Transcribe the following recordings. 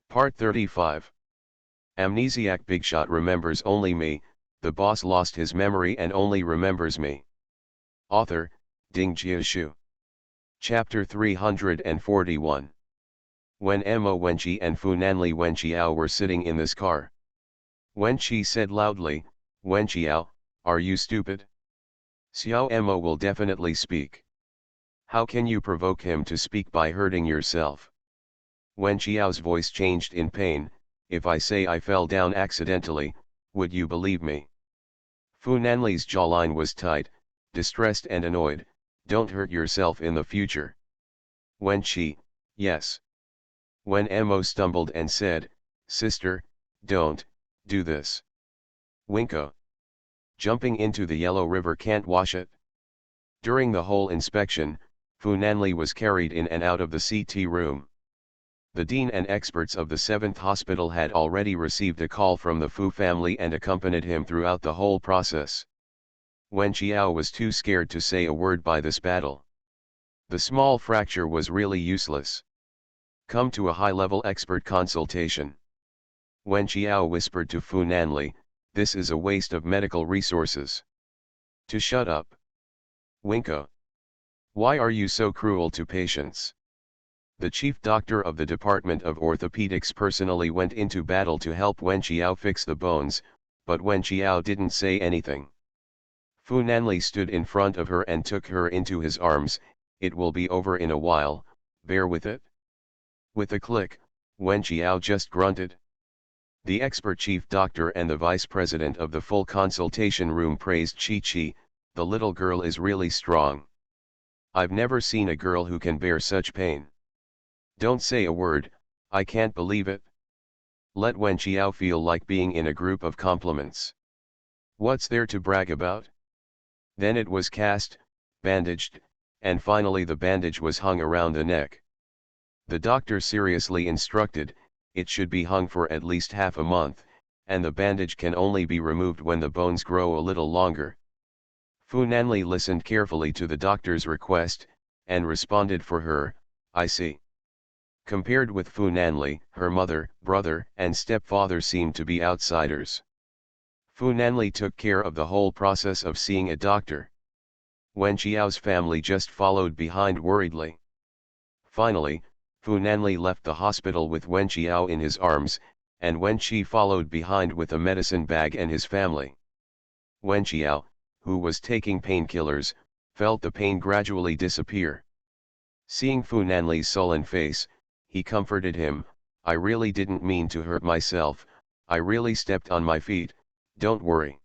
Part 35. Amnesiac Bigshot remembers only me, the boss lost his memory and only remembers me. Author, Ding Jiashu. Chapter 341. When Mo Wenqi and Funanli Wenqiao were sitting in this car. Wenqi said loudly, "Wenqiao, are you stupid? Xiao Mo will definitely speak. How can you provoke him to speak by hurting yourself?" Wenqiao's voice changed in pain. "If I say I fell down accidentally, would you believe me?" Funanli's jawline was tight, distressed and annoyed. "Don't hurt yourself in the future." Wenqi, "Yes." When Mo stumbled and said, "Sister, don't do this." Winko. Jumping into the yellow river can't wash it. During the whole inspection, Funanli was carried in and out of the CT room. The dean and experts of the 7th hospital had already received a call from the Fu family and accompanied him throughout the whole process. Wenqiao was too scared to say a word by this battle. The small fracture was really useless. Come to a high-level expert consultation. Wenqiao whispered to Funanli, "This is a waste of medical resources." To shut up. Winko. Why are you so cruel to patients? The chief doctor of the Department of Orthopedics personally went into battle to help Wenqiao fix the bones, but Wenqiao didn't say anything. Funanli stood in front of her and took her into his arms. "It will be over in a while, bear with it." With a click, Wenqiao just grunted. The expert chief doctor and the vice president of the full consultation room praised Chi-Chi, "The little girl is really strong. I've never seen a girl who can bear such pain. Don't say a word, I can't believe it." Let Wenqiao feel like being in a group of compliments. What's there to brag about? Then it was cast, bandaged, and finally the bandage was hung around the neck. The doctor seriously instructed, it should be hung for at least half a month, and the bandage can only be removed when the bones grow a little longer. Funanli listened carefully to the doctor's request, and responded for her, "I see." Compared with Funanli, her mother, brother, and stepfather seemed to be outsiders. Funanli took care of the whole process of seeing a doctor. Wenqiao's family just followed behind worriedly. Finally, Funanli left the hospital with Wenqiao in his arms, and Wenqi followed behind with a medicine bag and his family. Wenqiao, who was taking painkillers, felt the pain gradually disappear. Seeing Funanli's sullen face, he comforted him, "I really didn't mean to hurt myself, I really stepped on my feet, don't worry."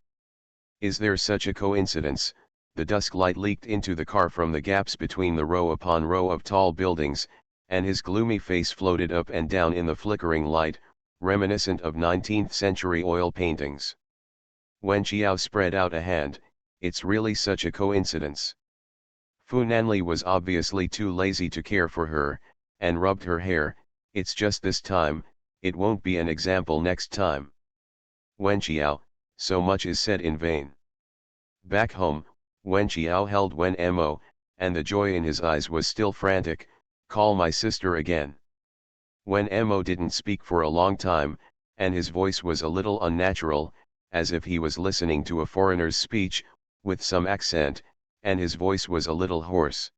Is there such a coincidence? The dusk light leaked into the car from the gaps between the row upon row of tall buildings, and his gloomy face floated up and down in the flickering light, reminiscent of 19th century oil paintings. Wenqiao spread out a hand, "It's really such a coincidence." Funanli was obviously too lazy to care for her, and rubbed her hair, "It's just this time, it won't be an example next time." Wenqiao, so much is said in vain. Back home, Wenqiao held Mo, and the joy in his eyes was still frantic, "Call my sister again." Mo didn't speak for a long time, and his voice was a little unnatural, as if he was listening to a foreigner's speech, with some accent, and his voice was a little hoarse.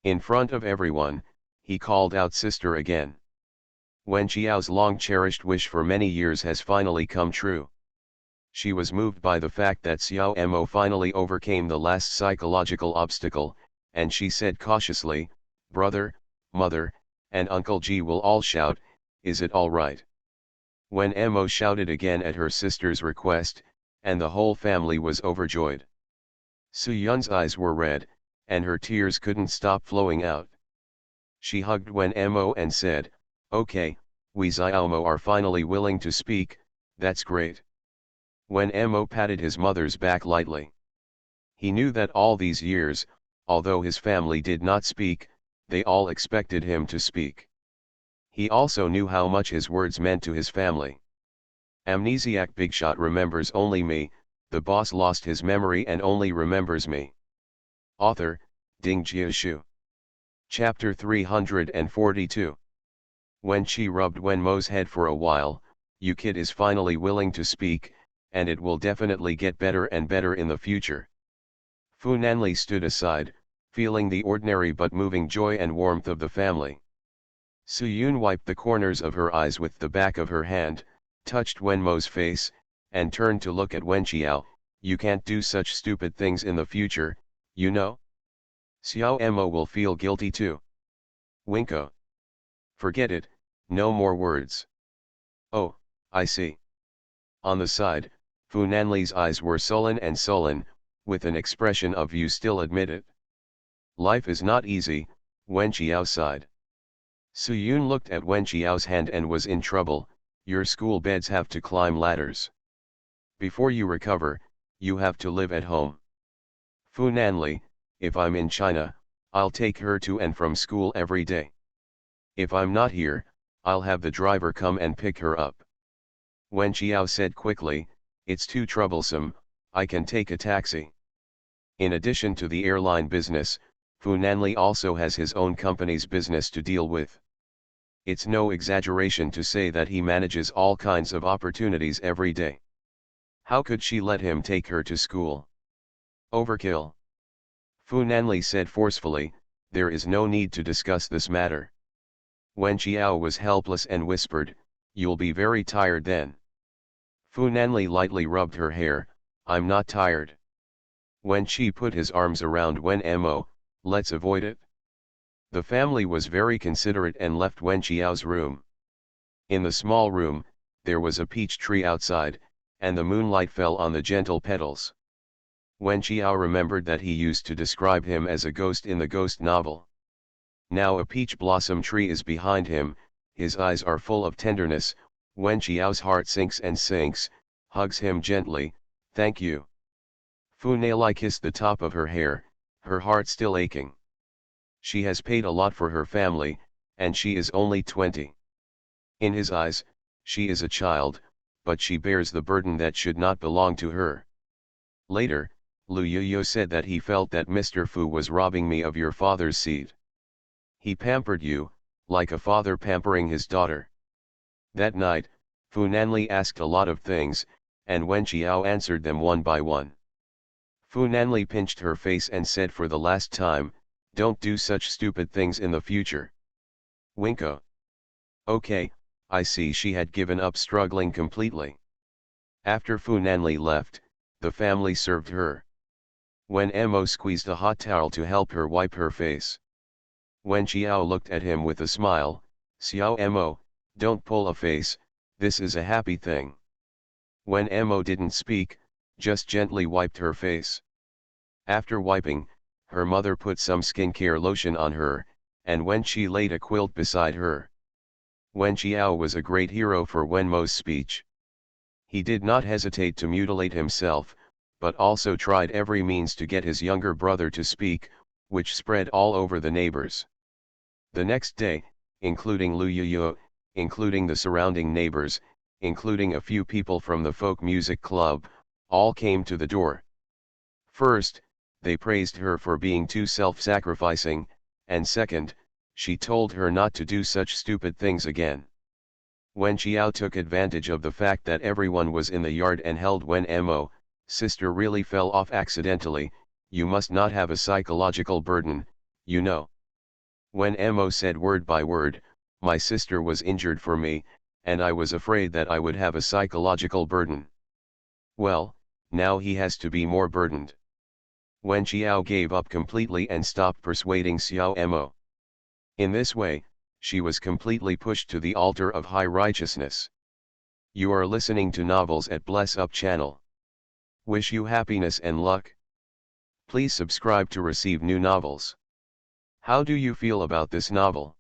In front of everyone, he called out "sister" again. Wenqiao's long-cherished wish for many years has finally come true. She was moved by the fact that Xiao Mo finally overcame the last psychological obstacle, and she said cautiously, "Brother, mother, and Uncle Ji will all shout, is it all right?" When Mo shouted again at her sister's request, and the whole family was overjoyed. Su Yun's eyes were red, and her tears couldn't stop flowing out. She hugged Mo and said, "Okay, we Xiaomo are finally willing to speak, that's great." Mo patted his mother's back lightly. He knew that all these years, although his family did not speak, they all expected him to speak. He also knew how much his words meant to his family. Amnesiac Bigshot remembers only me, the boss lost his memory and only remembers me. Author, Ding Jiashu. Chapter 342. When she rubbed Wenmo's head for a while, "You kid is finally willing to speak, and it will definitely get better and better in the future." Fu Nanli stood aside, feeling the ordinary but moving joy and warmth of the family. Su Yun wiped the corners of her eyes with the back of her hand, touched Wenmo's face, and turned to look at Wen Xiao. "You can't do such stupid things in the future, you know? Xiao Mo will feel guilty too." Winko. "Forget it, no more words." "Oh, I see." On the side, Fu Nanli's eyes were sullen and sullen, with an expression of "you still admit it?" "Life is not easy," Wen Xiao sighed. Su Yun looked at Wen Xiao's hand and was in trouble. "Your school beds have to climb ladders. Before you recover, you have to live at home." Fu Nanli, "If I'm in China, I'll take her to and from school every day. If I'm not here, I'll have the driver come and pick her up." Wen Xiao said quickly, "It's too troublesome, I can take a taxi." In addition to the airline business, Fu Nanli also has his own company's business to deal with. It's no exaggeration to say that he manages all kinds of opportunities every day. How could she let him take her to school? Overkill. Fu Nanli said forcefully, "There is no need to discuss this matter." Wen Xiao was helpless and whispered, "You'll be very tired then." Fu Nanli lightly rubbed her hair, "I'm not tired." Wen Qi put his arms around Wen Mo, "Let's avoid it." The family was very considerate and left Wen Xiao's room. In the small room, there was a peach tree outside, and the moonlight fell on the gentle petals. Wen Xiao remembered that he used to describe him as a ghost in the ghost novel. Now a peach blossom tree is behind him, his eyes are full of tenderness. Wen Xiao's heart sinks and sinks, hugs him gently, "Thank you." Fu Nanli kissed the top of her hair, her heart still aching. She has paid a lot for her family, and she is only 20. In his eyes, she is a child, but she bears the burden that should not belong to her. Later, Lu Yuyo said that he felt that Mr. Fu was robbing me of your father's seed. He pampered you, like a father pampering his daughter. That night, Fu Nanli asked a lot of things, and Wen Xiao answered them one by one. Fu Nanli pinched her face and said for the last time, "Don't do such stupid things in the future." Winko. Okay, I see. She had given up struggling completely. After Fu Nanli left, the family served her. Wen Mo squeezed a hot towel to help her wipe her face. Wen Xiao looked at him with a smile, "Xiao Mo, don't pull a face, this is a happy thing." Wen Mo didn't speak, just gently wiped her face. After wiping, her mother put some skincare lotion on her, and when she laid a quilt beside her. Wen Xiao was a great hero for Wen Mo's speech. He did not hesitate to mutilate himself, but also tried every means to get his younger brother to speak, which spread all over the neighbors. The next day, including Lu Yuyo, including the surrounding neighbors, including a few people from the folk music club, all came to the door. First, they praised her for being too self-sacrificing, and second, she told her not to do such stupid things again. Wen Xiao took advantage of the fact that everyone was in the yard and held Wen Mo, "Sister really fell off accidentally, you must not have a psychological burden, you know." Wen Mo said word by word, "My sister was injured for me, and I was afraid that I would have a psychological burden. Well, now he has to be more burdened." Wen Xiao gave up completely and stopped persuading Xiao Mo. In this way, she was completely pushed to the altar of high righteousness. You are listening to Novels at Bless Up channel. Wish you happiness and luck. Please subscribe to receive new novels. How do you feel about this novel?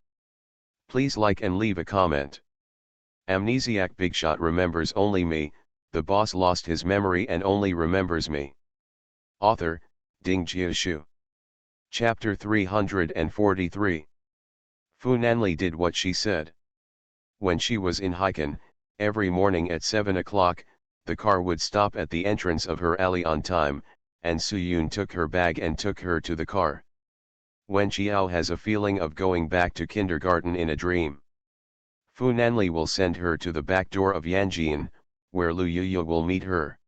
Please like and leave a comment. Amnesiac Bigshot remembers only me, the boss lost his memory and only remembers me. Author, Ding Jiashu. Chapter 343. Fu Nanli did what she said. When she was in Haikan, every morning at 7 o'clock, the car would stop at the entrance of her alley on time, and Su Yun took her bag and took her to the car. Wen Xiao has a feeling of going back to kindergarten in a dream. Fu Nanli will send her to the back door of Yanjian, where Lu Yuya will meet her.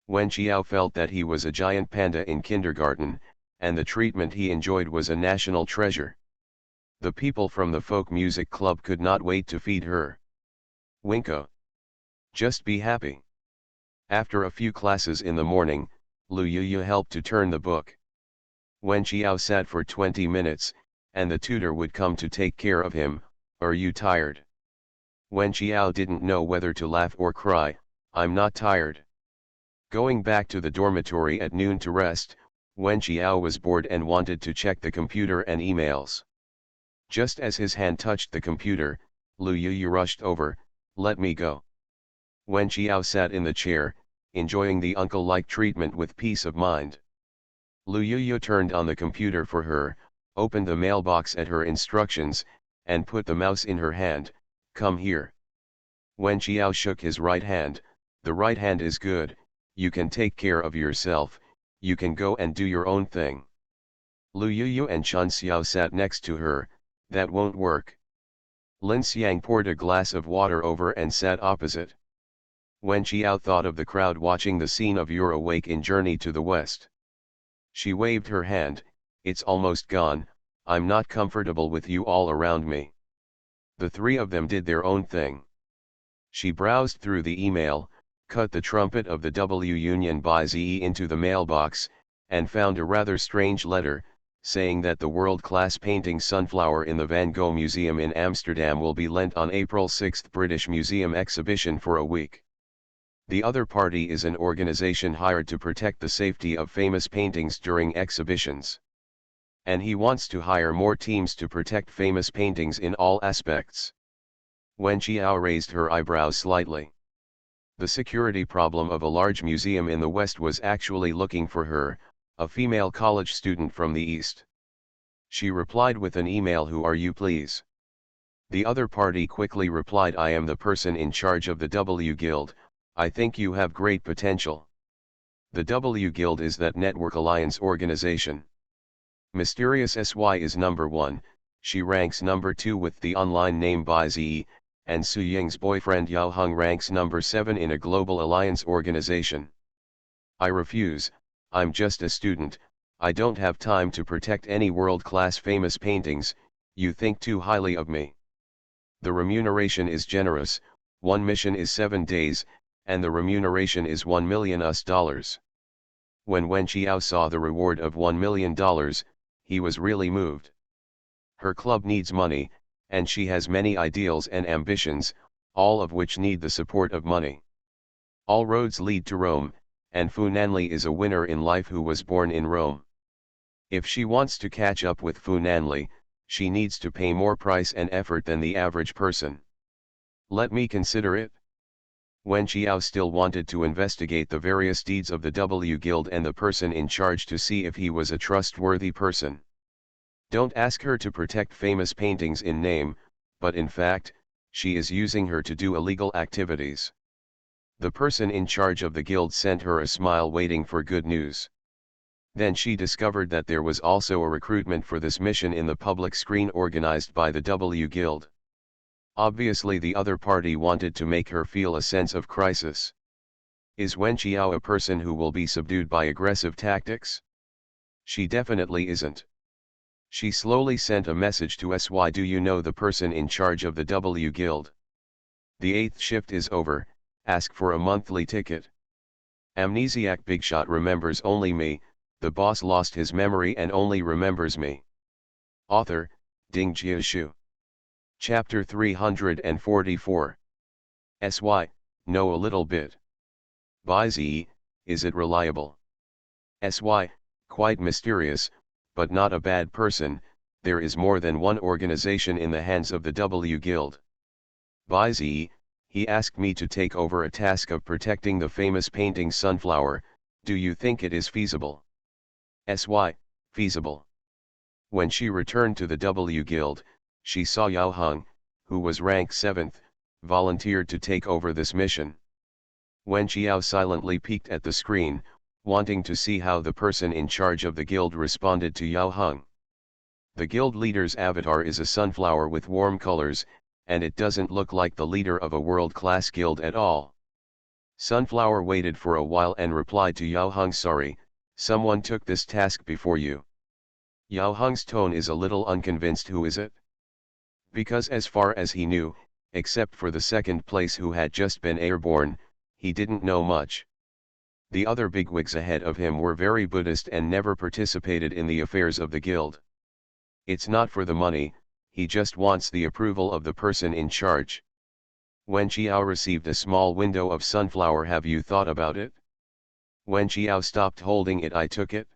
Wen Qiao felt that he was a giant panda in kindergarten, and the treatment he enjoyed was a national treasure. The people from the folk music club could not wait to feed her. Winko. Just be happy. After a few classes in the morning, Lu Yuya helped to turn the book. Wen Qiao sat for 20 minutes, and the tutor would come to take care of him. Are you tired? Wen Qiao didn't know whether to laugh or cry. I'm not tired. Going back to the dormitory at noon to rest, Wen Qiao was bored and wanted to check the computer and emails. Just as his hand touched the computer, Lu Yuya rushed over. Let me go. Wen Qiao sat in the chair, enjoying the uncle-like treatment with peace of mind. Lu Yuya turned on the computer for her, opened the mailbox at her instructions, and put the mouse in her hand. Come here. Wen Qiao shook his right hand. The right hand is good. You can take care of yourself, you can go and do your own thing. Lu Yuyu and Chun Xiao sat next to her. That won't work. Lin Xiang poured a glass of water over and sat opposite. Wen Qiao thought of the crowd watching the scene of You're Awake in Journey to the West. She waved her hand. It's almost gone, I'm not comfortable with you all around me. The three of them did their own thing. She browsed through the email, cut the trumpet of the W Union by ZE into the mailbox, and found a rather strange letter, saying that the world-class painting Sunflower in the Van Gogh Museum in Amsterdam will be lent on April 6 British Museum exhibition for a week. The other party is an organization hired to protect the safety of famous paintings during exhibitions. And he wants to hire more teams to protect famous paintings in all aspects. Wen Qiao raised her eyebrows slightly. The security problem of a large museum in the West was actually looking for her, a female college student from the East. She replied with an email. Who are you, please? The other party quickly replied, I am the person in charge of the W Guild. I think you have great potential. The W Guild is that network alliance organization. Mysterious SY is number 1, she ranks number 2 with the online name BaiZe, and Su Ying's boyfriend Yao Heng ranks number 7 in a global alliance organization. I refuse, I'm just a student, I don't have time to protect any world-class famous paintings, you think too highly of me. The remuneration is generous, one mission is 7 days, and the remuneration is $1 million US. When Wen Qiao saw the reward of $1 million, he was really moved. Her club needs money, and she has many ideals and ambitions, all of which need the support of money. All roads lead to Rome, and Fu Nanli is a winner in life who was born in Rome. If she wants to catch up with Fu Nanli, she needs to pay more price and effort than the average person. Let me consider it. Wen Qiao still wanted to investigate the various deeds of the W Guild and the person in charge to see if he was a trustworthy person. Don't ask her to protect famous paintings in name, but in fact, she is using her to do illegal activities. The person in charge of the guild sent her a smile waiting for good news. Then she discovered that there was also a recruitment for this mission in the public screen organized by the W Guild. Obviously the other party wanted to make her feel a sense of crisis. Is Wen Qiao a person who will be subdued by aggressive tactics? She definitely isn't. She slowly sent a message to SY. Do you know the person in charge of the W Guild? The 8th shift is over, ask for a monthly ticket. Amnesiac Bigshot remembers only me, the boss lost his memory and only remembers me. Author, Ding Jiashu. Chapter 344. SY, know a little bit. BaiZe, is it reliable? SY, quite mysterious, but not a bad person, there is more than one organization in the hands of the W Guild. BaiZe, he asked me to take over a task of protecting the famous painting Sunflower, do you think it is feasible? SY, feasible. When she returned to the W Guild, she saw Yao Heng, who was ranked 7th, volunteered to take over this mission. Wen Qiao silently peeked at the screen, wanting to see how the person in charge of the guild responded to Yao Heng. The guild leader's avatar is a sunflower with warm colors, and it doesn't look like the leader of a world-class guild at all. Sunflower waited for a while and replied to Yao Heng, sorry, someone took this task before you. Yao Heng's tone is a little unconvinced. Who is it? Because as far as he knew, except for the second place who had just been airborne, he didn't know much. The other bigwigs ahead of him were very Buddhist and never participated in the affairs of the guild. It's not for the money, he just wants the approval of the person in charge. Wen Qiao received a small window of sunflower. Have you thought about it? When Qiao stopped holding it, I took it.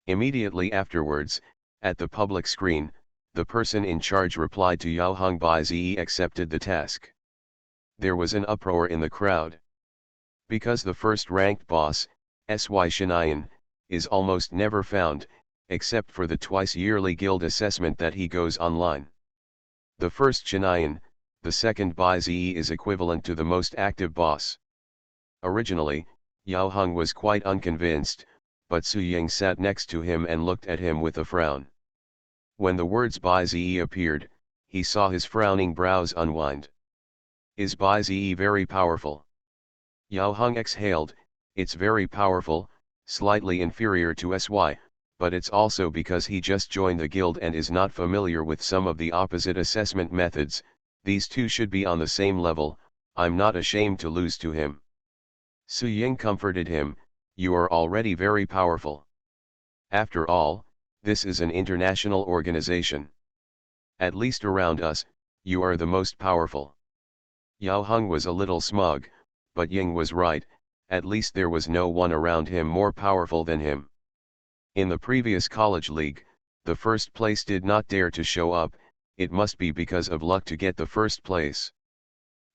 Immediately afterwards, at the public screen, the person in charge replied to Yao Heng, Bai Zi accepted the task. There was an uproar in the crowd. Because the first-ranked boss, Sy Shinayan, is almost never found, except for the twice-yearly guild assessment that he goes online. The first Shinayan, the second Bai Zi is equivalent to the most active boss. Originally, Yao Heng was quite unconvinced, but Su Ying sat next to him and looked at him with a frown. When the words Bai Zi appeared, he saw his frowning brows unwind. Is Bai Zi very powerful? Yao Heng exhaled, it's very powerful, slightly inferior to Sy, but it's also because he just joined the guild and is not familiar with some of the opposite assessment methods. These two should be on the same level, I'm not ashamed to lose to him. Su Ying comforted him, you are already very powerful. After all, this is an international organization. At least around us, you are the most powerful. Yao Heng was a little smug, but Ying was right, at least there was no one around him more powerful than him. In the previous college league, the first place did not dare to show up, it must be because of luck to get the first place.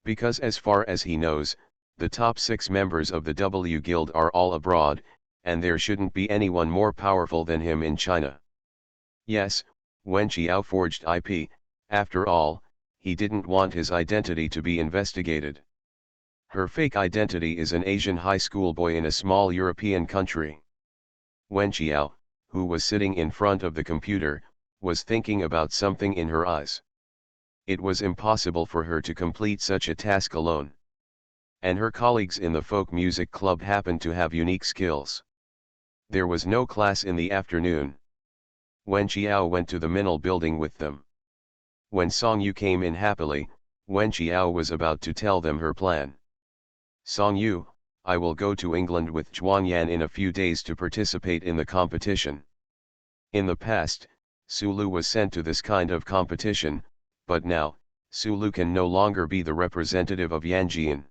Because as far as he knows, the top 6 members of the W Guild are all abroad, and there shouldn't be anyone more powerful than him in China. Yes, Wen Qiao forged IP, after all, he didn't want his identity to be investigated. Her fake identity is an Asian high school boy in a small European country. Wen Qiao, who was sitting in front of the computer, was thinking about something in her eyes. It was impossible for her to complete such a task alone. And her colleagues in the folk music club happened to have unique skills. There was no class in the afternoon. Wen Qiao went to the Minel building with them. When Song Yu came in happily, Wen Qiao was about to tell them her plan. Song Yu, I will go to England with Zhuang Yan in a few days to participate in the competition. In the past, Sulu was sent to this kind of competition, but now, Sulu can no longer be the representative of Yanjian.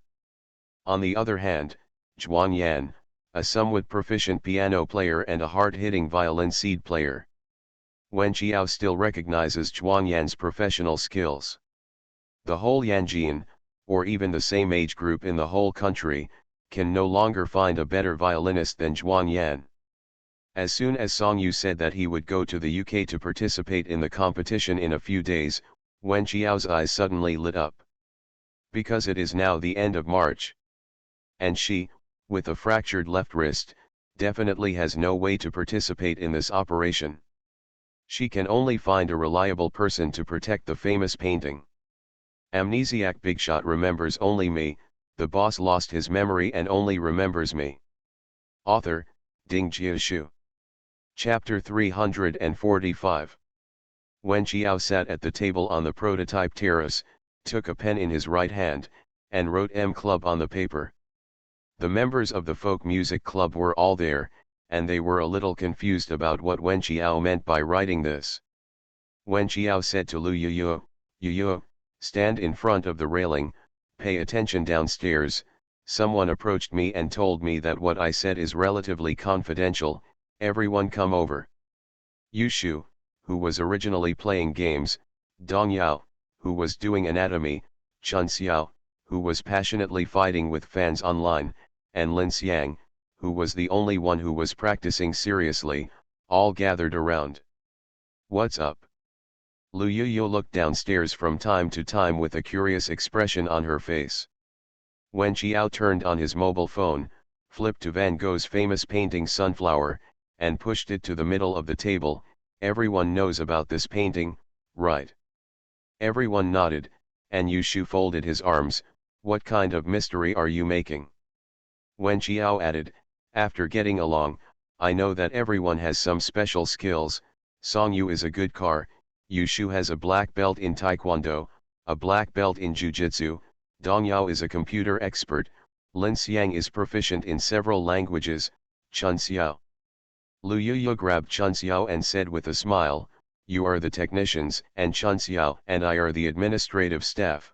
On the other hand, Zhuang Yan, a somewhat proficient piano player and a hard-hitting violin seed player. Wen Qiao still recognizes Zhuang Yan's professional skills. The whole Yanjian, or even the same age group in the whole country, can no longer find a better violinist than Zhuang Yan. As soon as Song Yu said that he would go to the UK to participate in the competition in a few days, Wen Qiao's eyes suddenly lit up. Because it is now the end of March. And she, with a fractured left wrist, definitely has no way to participate in this operation. She can only find a reliable person to protect the famous painting. Amnesiac Bigshot remembers only me, the boss lost his memory and only remembers me. Author, Ding Jiashu. Chapter 345. Wen Qiao sat at the table on the prototype terrace, took a pen in his right hand, and wrote M Club on the paper. The members of the folk music club were all there, and they were a little confused about what Wen Qiao meant by writing this. Wen Qiao said to Lu Yuyu, stand in front of the railing, pay attention downstairs. Someone approached me and told me that what I said is relatively confidential, everyone come over. Yu Shu, who was originally playing games, Dong Yao, who was doing anatomy, Chun Xiao, who was passionately fighting with fans online, and Lin Xiang, who was the only one who was practicing seriously, all gathered around. What's up? Lu Yuyu looked downstairs from time to time with a curious expression on her face. Wen Qiao turned on his mobile phone, flipped to Van Gogh's famous painting Sunflower, and pushed it to the middle of the table. Everyone knows about this painting, right? Everyone nodded, and Yushu folded his arms. What kind of mystery are you making? Wen Qiao added, after getting along, I know that everyone has some special skills. Song Yu is a good car, Yushu has a black belt in Taekwondo, a black belt in Jiu-Jitsu, Dong Yao is a computer expert, Lin Xiang is proficient in several languages, Chun Xiao. Lu Yuyu grabbed Chun Xiao and said with a smile, you are the technicians, and Chun Xiao and I are the administrative staff.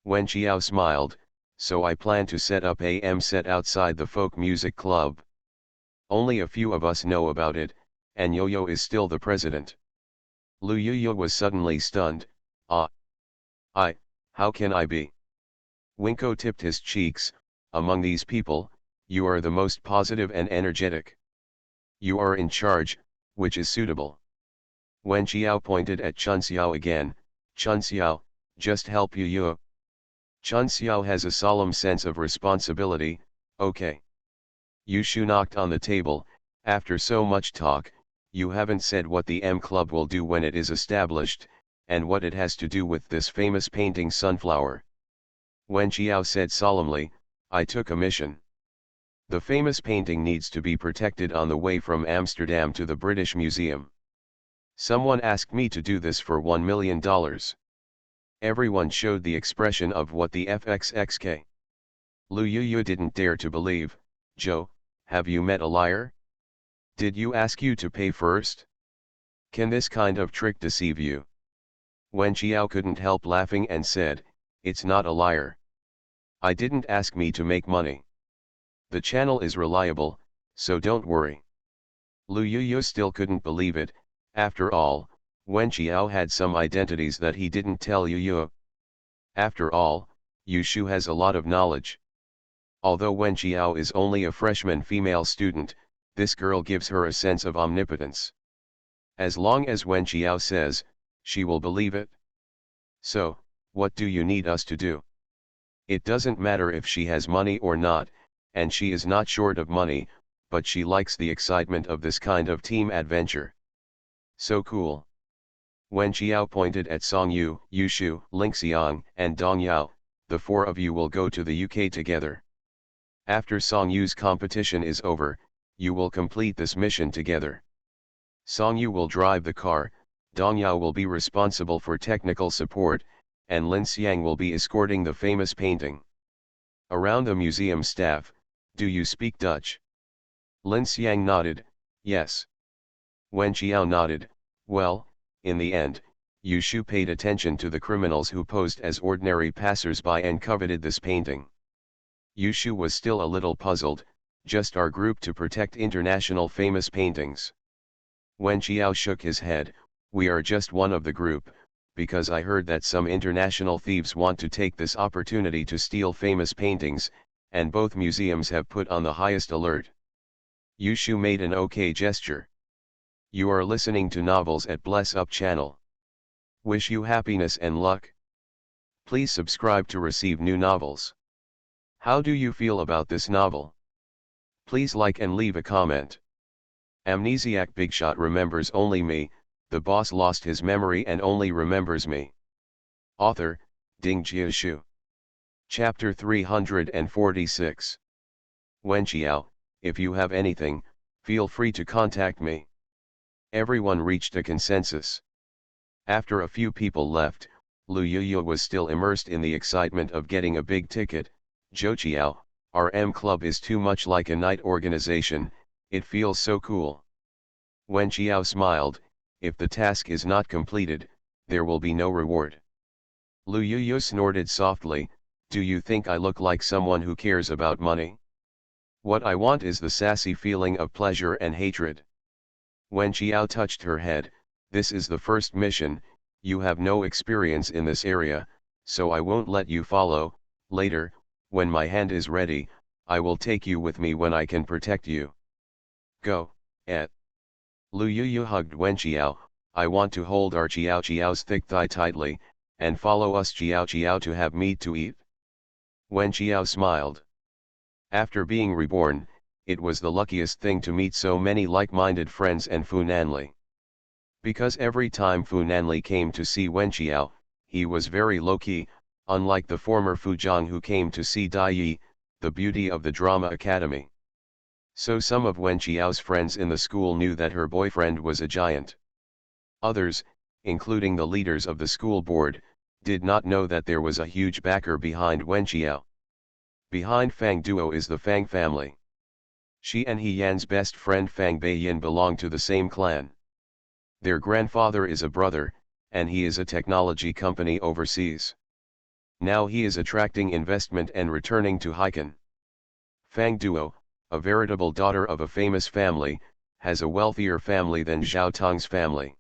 Wen Qiao smiled, so I plan to set up a set outside the folk music club. Only a few of us know about it, and Yo-Yo is still the president. Lu Yuyu was suddenly stunned. How can I be? Winko tipped his cheeks. Among these people, you are the most positive and energetic. You are in charge, which is suitable. Wen Qiao pointed at Chun Xiao again. Chun Xiao, just help Yuyu. Chun Xiao has a solemn sense of responsibility. Okay. Yushu knocked on the table. After so much talk, you haven't said what the M Club will do when it is established, and what it has to do with this famous painting Sunflower. Wen Qiao said solemnly, I took a mission. The famous painting needs to be protected on the way from Amsterdam to the British Museum. Someone asked me to do this for $1 million. Everyone showed the expression of what the FXXK. Lu Yuyu didn't dare to believe. Joe, have you met a liar? Did you ask you to pay first? Can this kind of trick deceive you? Wen Qiao couldn't help laughing and said, it's not a liar. I didn't ask me to make money. The channel is reliable, so don't worry. Lu Yuyu still couldn't believe it. After all, Wen Qiao had some identities that he didn't tell Yuyu. After all, Yushu has a lot of knowledge. Although Wen Qiao is only a freshman female student, this girl gives her a sense of omnipotence. As long as Wen Qiao says, she will believe it. So, what do you need us to do? It doesn't matter if she has money or not, and she is not short of money, but she likes the excitement of this kind of team adventure. So cool. Wen Qiao pointed at Song Yu, Yushu, Ling Xiang, and Dong Yao. The four of you will go to the UK together. After Song Yu's competition is over, you will complete this mission together. Song Yu will drive the car, Dong Yao will be responsible for technical support, and Lin Xiang will be escorting the famous painting. Around the museum staff, do you speak Dutch? Lin Xiang nodded, yes. Wen Qiao nodded, well, in the end, Yushu paid attention to the criminals who posed as ordinary passers-by and coveted this painting. Yushu was still a little puzzled, just our group to protect international famous paintings. Wen Qiao shook his head, we are just one of the group, because I heard that some international thieves want to take this opportunity to steal famous paintings, and both museums have put on the highest alert. Yushu made an okay gesture. You are listening to Novels at Bless Up channel. Wish you happiness and luck. Please subscribe to receive new novels. How do you feel about this novel? Please like and leave a comment. Amnesiac Bigshot remembers only me, the boss lost his memory and only remembers me. Author, Ding Jiashu. Chapter 346. Wen Qiao, if you have anything, feel free to contact me. Everyone reached a consensus. After a few people left, Lu Yuyu was still immersed in the excitement of getting a big ticket. Zhou Qiao, our M Club is too much like a night organization, it feels so cool. Wen Qiao smiled, if the task is not completed, there will be no reward. Lu Yuyu snorted softly, do you think I look like someone who cares about money? What I want is the sassy feeling of pleasure and hatred. Wen Qiao touched her head, this is the first mission, you have no experience in this area, so I won't let you follow. Later, when my hand is ready, I will take you with me when I can protect you. Go, et. Lu Yuyu hugged Wen Qiao, I want to hold our Qiao's thick thigh tightly, and follow us Qiao to have meat to eat. Wen Qiao smiled. After being reborn, it was the luckiest thing to meet so many like-minded friends and Fu Nanli. Because every time Fu Nanli came to see Wen Qiao, he was very low-key, unlike the former Fujang who came to see Dai Yi, the beauty of the drama academy. So some of Wen Qiao's friends in the school knew that her boyfriend was a giant. Others, including the leaders of the school board, did not know that there was a huge backer behind Wen Qiao. Behind Fang Duo is the Fang family. She and He Yan's best friend Fang Beiyin belong to the same clan. Their grandfather is a brother, and he is a technology company overseas. Now he is attracting investment and returning to Haikan. Fang Duo, a veritable daughter of a famous family, has a wealthier family than Zhao Tong's family.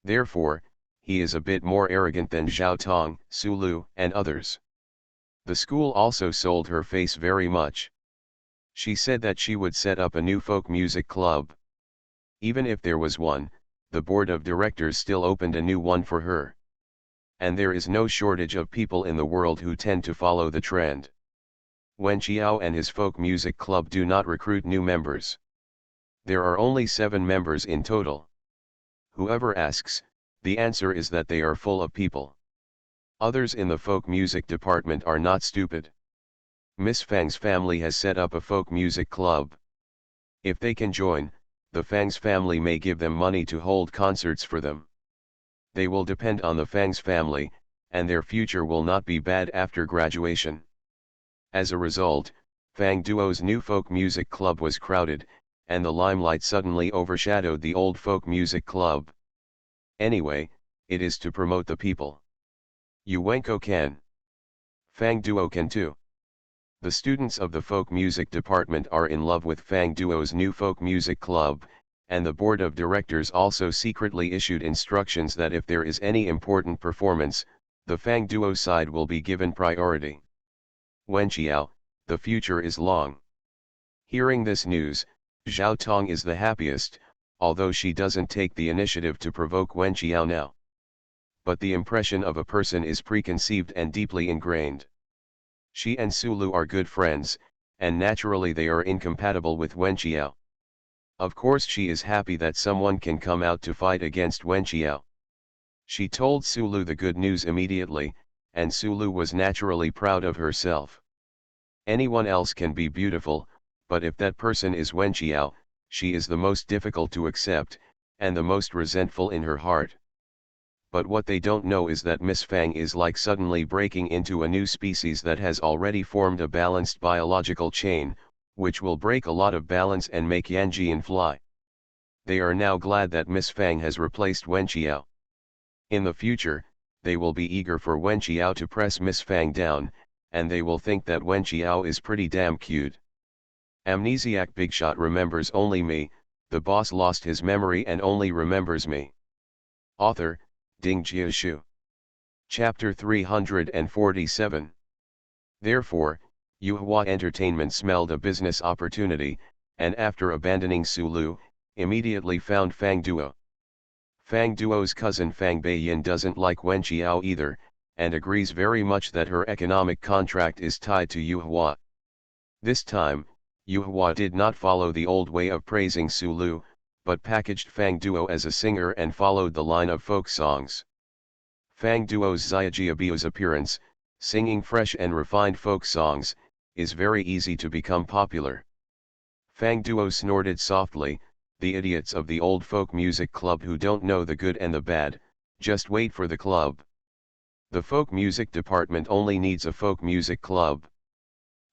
Therefore, he is a bit more arrogant than Zhao Tong, Su Lu, and others. The school also sold her face very much. She said that she would set up a new folk music club. Even if there was one, the board of directors still opened a new one for her. And there is no shortage of people in the world who tend to follow the trend. Wen Qiao and his folk music club do not recruit new members. There are only 7 members in total. Whoever asks, the answer is that they are full of people. Others in the folk music department are not stupid. Miss Fang's family has set up a folk music club. If they can join, the Fang's family may give them money to hold concerts for them. They will depend on the Fang's family, and their future will not be bad after graduation. As a result, Fang Duo's new folk music club was crowded, and the limelight suddenly overshadowed the old folk music club. Anyway, it is to promote the people. Yuenko can. Fang Duo can too. The students of the folk music department are in love with Fang Duo's new folk music club, and the board of directors also secretly issued instructions that if there is any important performance, the Fang Duo side will be given priority. Wen Qiao, the future is long. Hearing this news, Zhao Tong is the happiest, although she doesn't take the initiative to provoke Wen Qiao now. But the impression of a person is preconceived and deeply ingrained. She and Su Lu are good friends, and naturally they are incompatible with Wen Qiao. Of course she is happy that someone can come out to fight against Wen Qiao. She told Su Lu the good news immediately, and Su Lu was naturally proud of herself. Anyone else can be beautiful, but if that person is Wen Qiao, she is the most difficult to accept, and the most resentful in her heart. But what they don't know is that Miss Fang is like suddenly breaking into a new species that has already formed a balanced biological chain, which will break a lot of balance and make Yanjian fly. They are now glad that Miss Fang has replaced Wen Qiao. In the future, they will be eager for Wen Qiao to press Miss Fang down, and they will think that Wen Qiao is pretty damn cute. Amnesiac Bigshot remembers only me, the boss lost his memory and only remembers me. Author, Ding Jiashu. Chapter 347. Therefore, Yuhua Entertainment smelled a business opportunity, and after abandoning Su Lu, immediately found Fang Duo. Fang Duo's cousin Fang Beiyin doesn't like Wen Qiao either, and agrees very much that her economic contract is tied to Yuhua. This time, Yuhua did not follow the old way of praising Su Lu, but packaged Fang Duo as a singer and followed the line of folk songs. Fang Duo's Xiajiabiu's appearance, singing fresh and refined folk songs, is very easy to become popular. Fang Duo snorted softly, the idiots of the old folk music club who don't know the good and the bad, just wait for the club. The folk music department only needs a folk music club.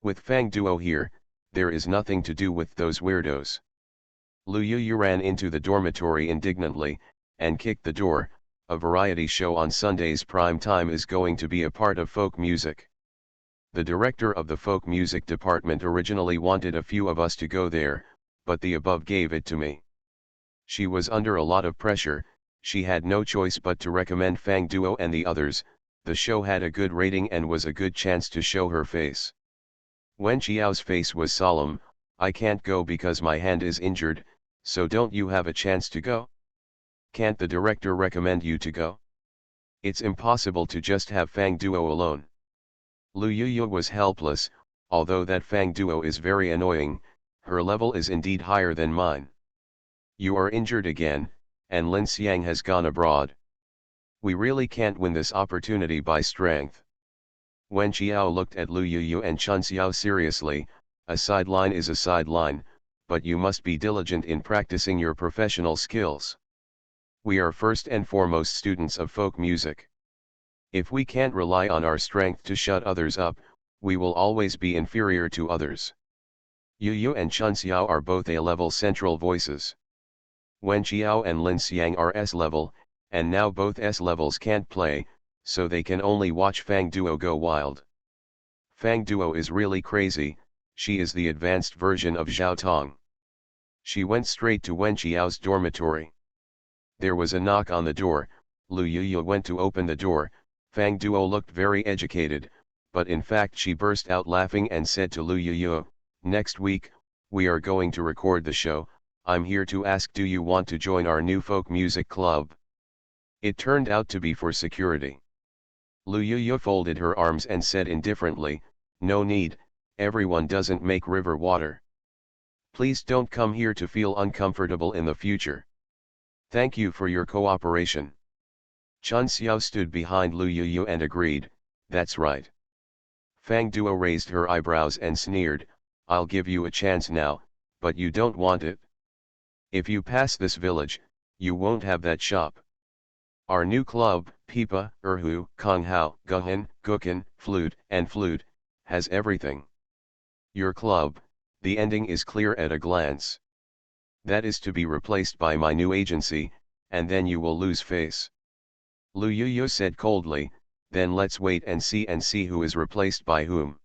With Fang Duo here, there is nothing to do with those weirdos. Lu Yu ran into the dormitory indignantly, and kicked the door. A variety show on Sundays prime time is going to be a part of folk music. The director of the folk music department originally wanted a few of us to go there, but the above gave it to me. She was under a lot of pressure, she had no choice but to recommend Fang Duo and the others. The show had a good rating and was a good chance to show her face. Wen Qiao's face was solemn. I can't go because my hand is injured, so don't you have a chance to go? Can't the director recommend you to go? It's impossible to just have Fang Duo alone. Lu Yu was helpless, although that Fang Duo is very annoying, her level is indeed higher than mine. You are injured again, and Lin Xiang has gone abroad. We really can't win this opportunity by strength. Wen Qiao looked at Lu Yuyu and Chun Xiao seriously. A sideline is a sideline, but you must be diligent in practicing your professional skills. We are first and foremost students of folk music. If we can't rely on our strength to shut others up, we will always be inferior to others. Yuyu and Chun Xiao are both A-level central voices. Wen Qiao and Lin Xiang are S-level, and now both S-levels can't play, so they can only watch Fang Duo go wild. Fang Duo is really crazy. She is the advanced version of Zhao Tong. She went straight to Wen Qiao's dormitory. There was a knock on the door. Lu Yuyu went to open the door. Fang Duo looked very educated, but in fact she burst out laughing and said to Lu Yuyu, "Next week, we are going to record the show. I'm here to ask, do you want to join our new folk music club?" It turned out to be for security. Lu Yuyu folded her arms and said indifferently, "No need, everyone doesn't make river water. Please don't come here to feel uncomfortable in the future. Thank you for your cooperation." Chun Xiao stood behind Lu Yuyu and agreed, "That's right." Fang Duo raised her eyebrows and sneered, "I'll give you a chance now, but you don't want it. If you pass this village, you won't have that shop. Our new club, Pipa, Erhu, Konghao, Guhan, Gukan, Flute, and Flute, has everything. Your club, the ending is clear at a glance. That is to be replaced by my new agency, and then you will lose face." Lu Yuyu said coldly, "Then let's wait and see who is replaced by whom."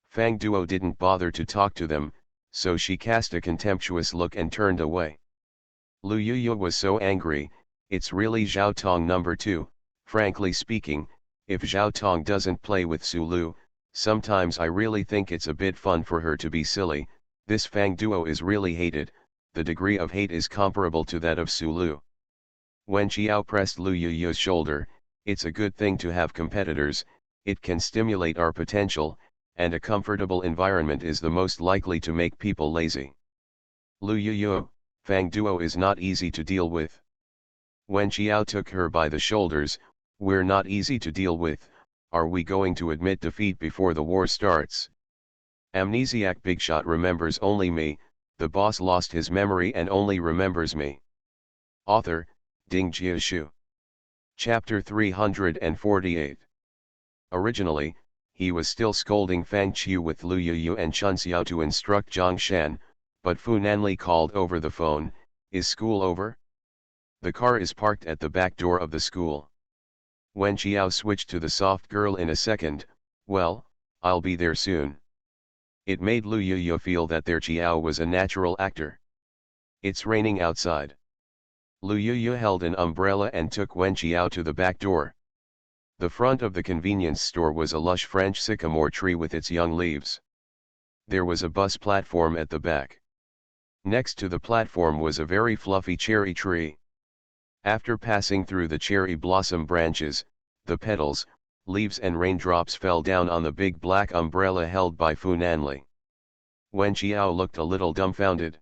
Fang Duo didn't bother to talk to them, so she cast a contemptuous look and turned away. Lu Yuyu was so angry. It's really Zhao Tong number 2, frankly speaking. If Zhao Tong doesn't play with Su Lu, sometimes I really think it's a bit fun for her to be silly. This Fang Duo is really hated. The degree of hate is comparable to that of Su Lu. Wen Qiao pressed Lu Yuyu's shoulder. "It's a good thing to have competitors, it can stimulate our potential, and a comfortable environment is the most likely to make people lazy. Lu Yuyu, Fang Duo is not easy to deal with." Wen Qiao took her by the shoulders. "We're not easy to deal with. Are we going to admit defeat before the war starts? Amnesiac Bigshot remembers only me. The boss lost his memory and only remembers me." Author, Ding Jiashu. Chapter 348. Originally, he was still scolding Fang Qiu with Lu Yuyu and Chun Xiao to instruct Zhang Shan, but Fu Nanli called over the phone, "Is school over? The car is parked at the back door of the school." Wen Qiao switched to the soft girl in a second, "Well, I'll be there soon." It made Lu Yuyu feel that their Qiao was a natural actor. "It's raining outside." Lu Yuyu held an umbrella and took Wen Qiao to the back door. The front of the convenience store was a lush French sycamore tree with its young leaves. There was a bus platform at the back. Next to the platform was a very fluffy cherry tree. After passing through the cherry blossom branches, the petals, leaves and raindrops fell down on the big black umbrella held by Fu Nanli. Wen Qiao looked a little dumbfounded.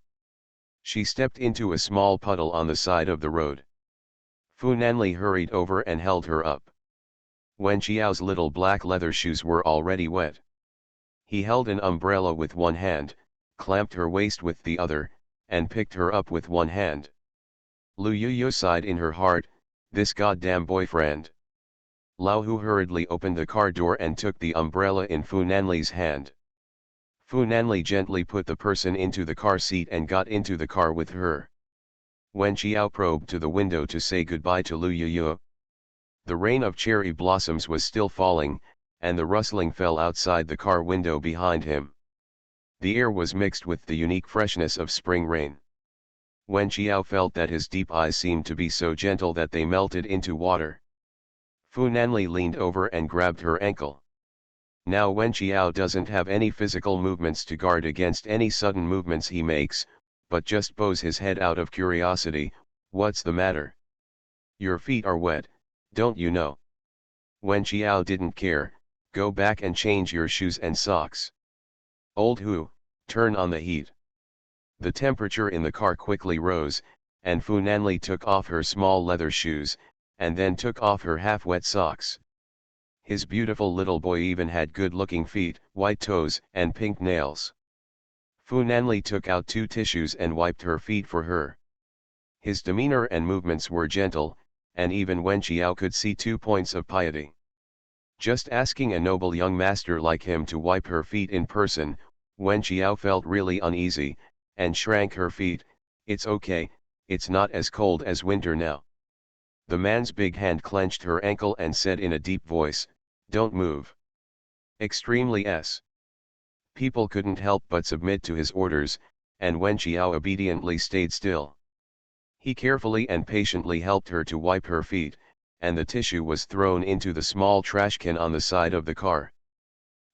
She stepped into a small puddle on the side of the road. Fu Nanli hurried over and held her up. Wen Qiao's little black leather shoes were already wet. He held an umbrella with one hand, clamped her waist with the other, and picked her up with one hand. Lu Yuyu sighed in her heart, "This goddamn boyfriend." Lao Hu hurriedly opened the car door and took the umbrella in Fu Nanli's hand. Fu Nanli gently put the person into the car seat and got into the car with her. Wen Qiao probed to the window to say goodbye to Lu Yuyu. The rain of cherry blossoms was still falling, and the rustling fell outside the car window behind him. The air was mixed with the unique freshness of spring rain. Wen Qiao felt that his deep eyes seemed to be so gentle that they melted into water. Fu Nanli leaned over and grabbed her ankle. Now Wen Qiao doesn't have any physical movements to guard against any sudden movements he makes, but just bows his head out of curiosity. "What's the matter? Your feet are wet, don't you know?" Wen Qiao didn't care. "Go back and change your shoes and socks." "Old Hu, turn on the heat." The temperature in the car quickly rose, and Fu Nanli took off her small leather shoes, and then took off her half-wet socks. His beautiful little boy even had good-looking feet, white toes, and pink nails. Fu Nanli took out 2 tissues and wiped her feet for her. His demeanor and movements were gentle, and even Wen Qiao could see 2 points of piety. Just asking a noble young master like him to wipe her feet in person, Wen Qiao felt really uneasy, and shrank her feet. "It's okay, it's not as cold as winter now." The man's big hand clenched her ankle and said in a deep voice, "Don't move." Extremely s. People couldn't help but submit to his orders, and Wen Qiao obediently stayed still. He carefully and patiently helped her to wipe her feet, and the tissue was thrown into the small trash can on the side of the car.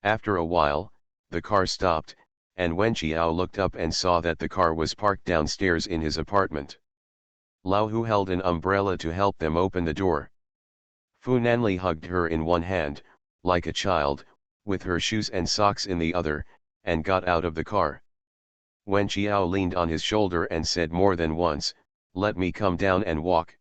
After a while, the car stopped, and Wen Qiao looked up and saw that the car was parked downstairs in his apartment. Lao Hu held an umbrella to help them open the door. Fu Nanli hugged her in one hand, like a child, with her shoes and socks in the other, and got out of the car. Wen Qiao leaned on his shoulder and said more than once, "Let me come down and walk."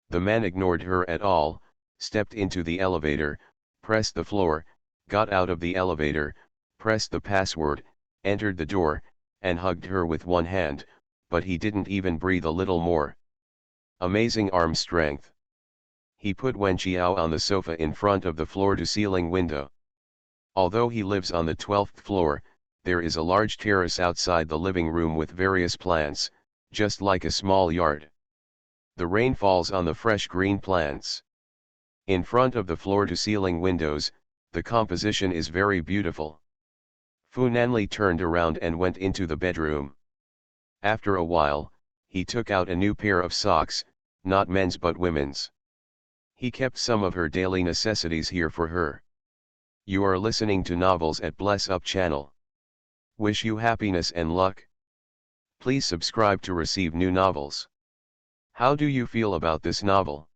The man ignored her at all, stepped into the elevator, pressed the floor, got out of the elevator, pressed the password, entered the door, and hugged her with one hand, but he didn't even breathe a little more. Amazing arm strength. He put Wen Qiao on the sofa in front of the floor-to-ceiling window. Although he lives on the 12th floor, there is a large terrace outside the living room with various plants, just like a small yard. The rain falls on the fresh green plants. In front of the floor-to-ceiling windows, the composition is very beautiful. Fu Nanli turned around and went into the bedroom. After a while, he took out a new pair of socks, not men's but women's. He kept some of her daily necessities here for her. You are listening to Novels at Bless Up channel. Wish you happiness and luck. Please subscribe to receive new novels. How do you feel about this novel?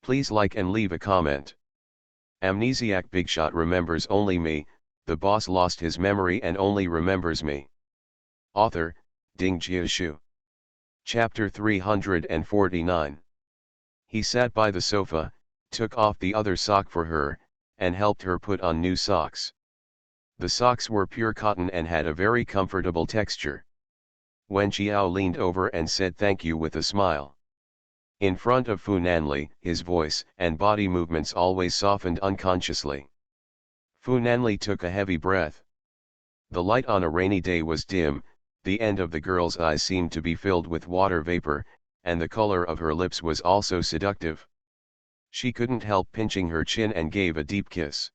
Please like and leave a comment. Amnesiac Bigshot remembers only me, the boss lost his memory and only remembers me. Author, Ding Jiashu. Chapter 349. He sat by the sofa, took off the other sock for her, and helped her put on new socks. The socks were pure cotton and had a very comfortable texture. Wen Qiao leaned over and said thank you with a smile. In front of Fu Nanli, his voice and body movements always softened unconsciously. Fu Nanli took a heavy breath. The light on a rainy day was dim, the end of the girl's eyes seemed to be filled with water vapor, and the color of her lips was also seductive. She couldn't help pinching her chin and gave a deep kiss.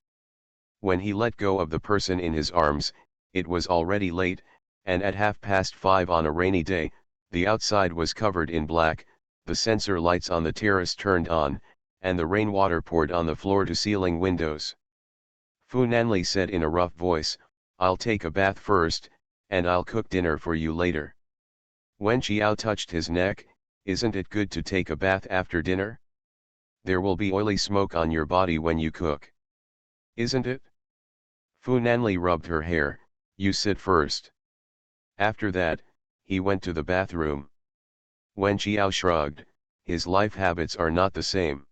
When he let go of the person in his arms, it was already late, and at 5:30 on a rainy day, the outside was covered in black, the sensor lights on the terrace turned on, and the rainwater poured on the floor-to-ceiling windows. Fu Nanli said in a rough voice, "I'll take a bath first, and I'll cook dinner for you later." Wen Qiao touched his neck, "Isn't it good to take a bath after dinner? There will be oily smoke on your body when you cook. Isn't it?" Fu Nanli rubbed her hair, "You sit first." After that, he went to the bathroom. Wen Qiao shrugged, his life habits are not the same.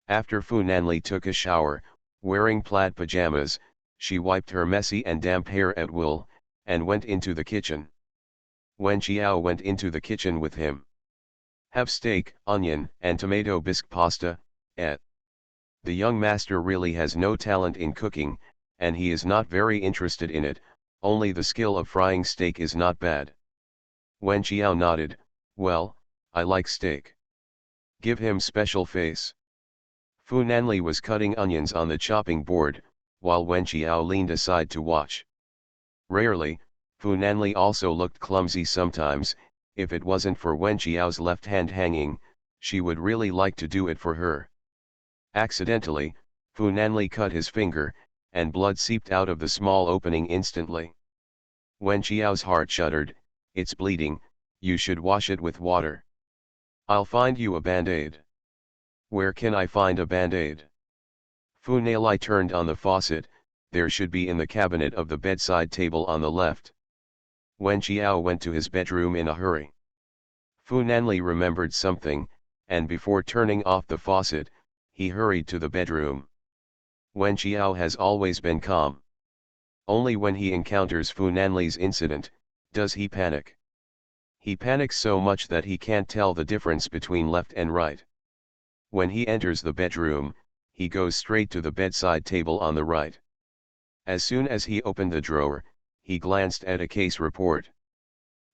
After Fu Nanli took a shower, wearing plaid pajamas, she wiped her messy and damp hair at will, and went into the kitchen. Wen Qiao went into the kitchen with him. "Have steak, onion, and tomato bisque pasta, et." The young master really has no talent in cooking, and he is not very interested in it, only the skill of frying steak is not bad. Wen Qiao nodded, "Well, I like steak. Give him special face." Fu Nanli was cutting onions on the chopping board, while Wen Qiao leaned aside to watch. Rarely, Fu Nanli also looked clumsy sometimes. If it wasn't for Wen Qiao's left hand hanging, she would really like to do it for her. Accidentally, Fu Nanli cut his finger, and blood seeped out of the small opening instantly. Wen Qiao's heart shuddered, "It's bleeding, you should wash it with water." "I'll find you a band-aid." "Where can I find a band-aid?" Fu Nanli turned on the faucet, "There should be in the cabinet of the bedside table on the left." Wen Qiao went to his bedroom in a hurry. Fu Nanli remembered something, and before turning off the faucet, he hurried to the bedroom. Wen Qiao has always been calm. Only when he encounters Fu Nanli's incident, does he panic. He panics so much that he can't tell the difference between left and right. When he enters the bedroom, he goes straight to the bedside table on the right. As soon as he opened the drawer, he glanced at a case report.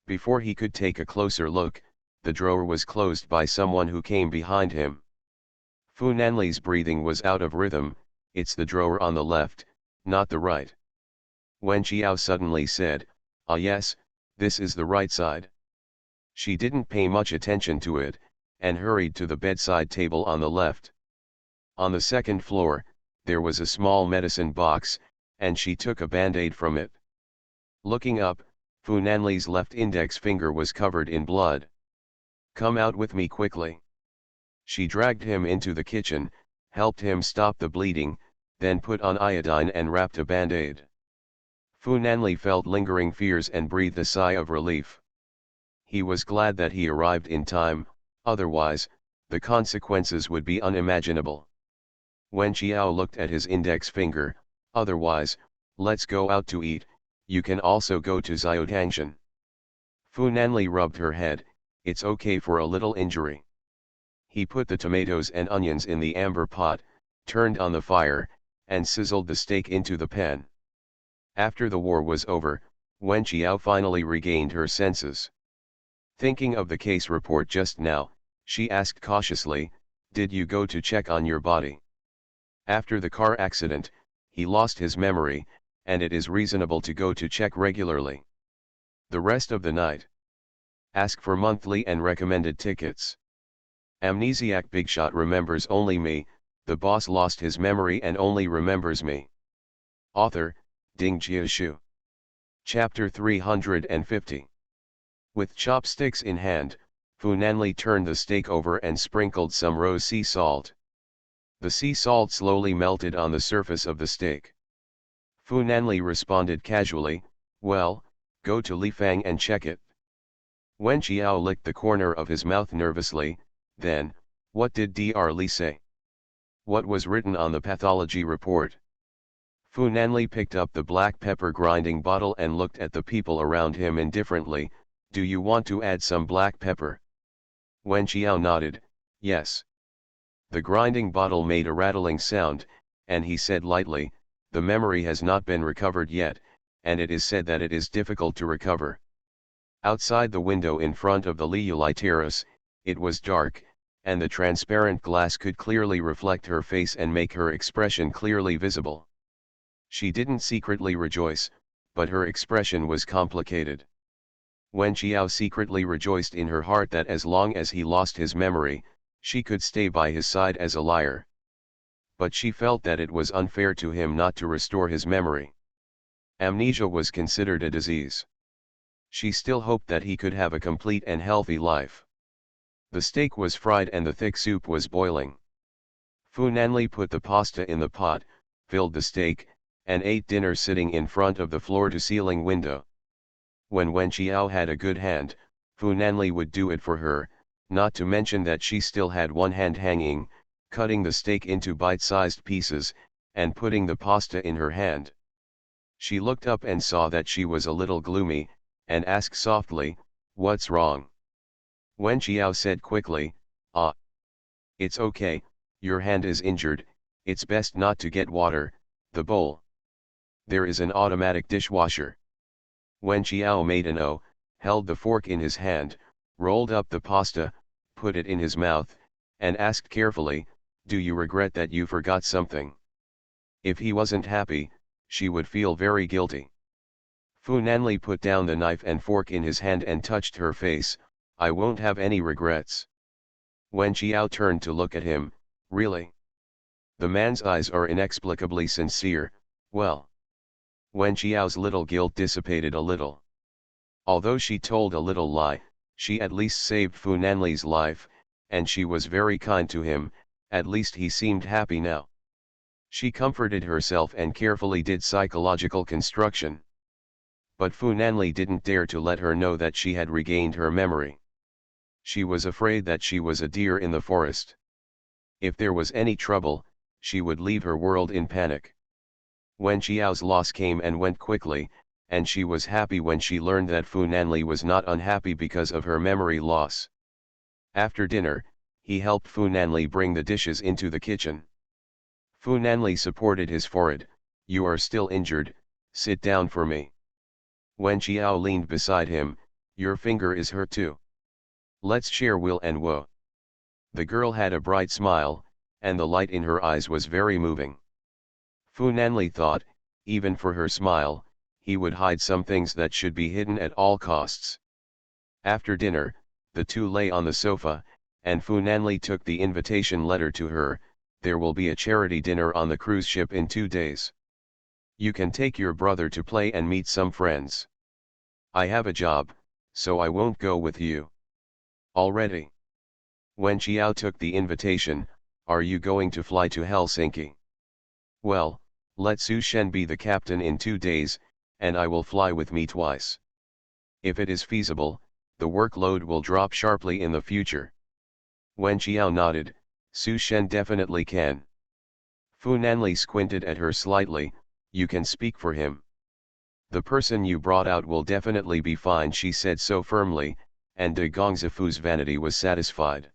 Before he could take a closer look, the drawer was closed by someone who came behind him. Fu Nanli's breathing was out of rhythm. It's the drawer on the left, not the right. Wen Qiao suddenly said, "Ah yes, this is the right side." She didn't pay much attention to it, and hurried to the bedside table on the left. On the second floor, there was a small medicine box, and she took a band-aid from it. Looking up, Fu Nanli's left index finger was covered in blood. "Come out with me quickly." She dragged him into the kitchen, helped him stop the bleeding, then put on iodine and wrapped a band-aid. Fu Nanli felt lingering fears and breathed a sigh of relief. He was glad that he arrived in time, otherwise, the consequences would be unimaginable. Wen Qiao looked at his index finger, "Otherwise, let's go out to eat, you can also go to Xiaotangshan." Fu Nanli rubbed her head, "It's okay for a little injury." He put the tomatoes and onions in the amber pot, turned on the fire, and sizzled the steak into the pan. After the war was over, Wen Qiao finally regained her senses. Thinking of the case report just now, she asked cautiously, "Did you go to check on your body?" After the car accident, he lost his memory, and it is reasonable to go to check regularly. The rest of the night. Ask for monthly and recommended tickets. Amnesiac Bigshot remembers only me, the boss lost his memory and only remembers me. Author, Ding Jiashu. Chapter 350. With chopsticks in hand, Fu Nanli turned the steak over and sprinkled some rose sea salt. The sea salt slowly melted on the surface of the steak. Fu Nanli responded casually, "Well, go to Li Fang and check it." Wen Qiao licked the corner of his mouth nervously, then, "What did Dr. Li say? What was written on the pathology report?" Fu Nanli picked up the black pepper grinding bottle and looked at the people around him indifferently. "Do you want to add some black pepper?" Wen Qiao nodded, "Yes." The grinding bottle made a rattling sound, and he said lightly, "The memory has not been recovered yet, and it is said that it is difficult to recover." Outside the window in front of the Liuli terrace, it was dark, and the transparent glass could clearly reflect her face and make her expression clearly visible. She didn't secretly rejoice, but her expression was complicated. Wen Qiao secretly rejoiced in her heart that as long as he lost his memory, she could stay by his side as a liar. But she felt that it was unfair to him not to restore his memory. Amnesia was considered a disease. She still hoped that he could have a complete and healthy life. The steak was fried and the thick soup was boiling. Fu Nanli put the pasta in the pot, filled the steak, and ate dinner sitting in front of the floor-to-ceiling window. When Wen Qiao had a good hand, Fu Nanli would do it for her, not to mention that she still had one hand hanging, cutting the steak into bite-sized pieces, and putting the pasta in her hand. She looked up and saw that she was a little gloomy, and asked softly, "What's wrong?" Wen Qiao said quickly, "Ah. It's okay, your hand is injured, it's best not to get water, the bowl. There is an automatic dishwasher." Wen Qiao made an O, held the fork in his hand, rolled up the pasta, put it in his mouth, and asked carefully, "Do you regret that you forgot something?" If he wasn't happy, she would feel very guilty. Fu Nanli put down the knife and fork in his hand and touched her face, "I won't have any regrets." Wen Qiao turned to look at him, "Really?" The man's eyes are inexplicably sincere. "Well." Wen Qiao's little guilt dissipated a little. Although she told a little lie, she at least saved Fu Nanli's life, and she was very kind to him, at least he seemed happy now. She comforted herself and carefully did psychological construction. But Fu Nanli didn't dare to let her know that she had regained her memory. She was afraid that she was a deer in the forest. If there was any trouble, she would leave her world in panic. Wen Qiao's loss came and went quickly, and she was happy when she learned that Fu Nanli was not unhappy because of her memory loss. After dinner, he helped Fu Nanli bring the dishes into the kitchen. Fu Nanli supported his forehead. "You are still injured, sit down for me." Wen Qiao leaned beside him, "Your finger is hurt too. Let's share will and woe." The girl had a bright smile, and the light in her eyes was very moving. Fu Nanli thought, even for her smile, he would hide some things that should be hidden at all costs. After dinner, the two lay on the sofa, and Fu Nanli took the invitation letter to her. "There will be a charity dinner on the cruise ship in 2 days. You can take your brother to play and meet some friends. I have a job, so I won't go with you." "Already?" Wen Qiao took the invitation. "Are you going to fly to Helsinki?" "Well, let Su Shen be the captain in 2 days, and I will fly with me twice. If it is feasible, the workload will drop sharply in the future." Wen Qiao nodded. "Su Shen definitely can." Fu Nanli squinted at her slightly. "You can speak for him. The person you brought out will definitely be fine," she said so firmly, and de Gongzifu's vanity was satisfied.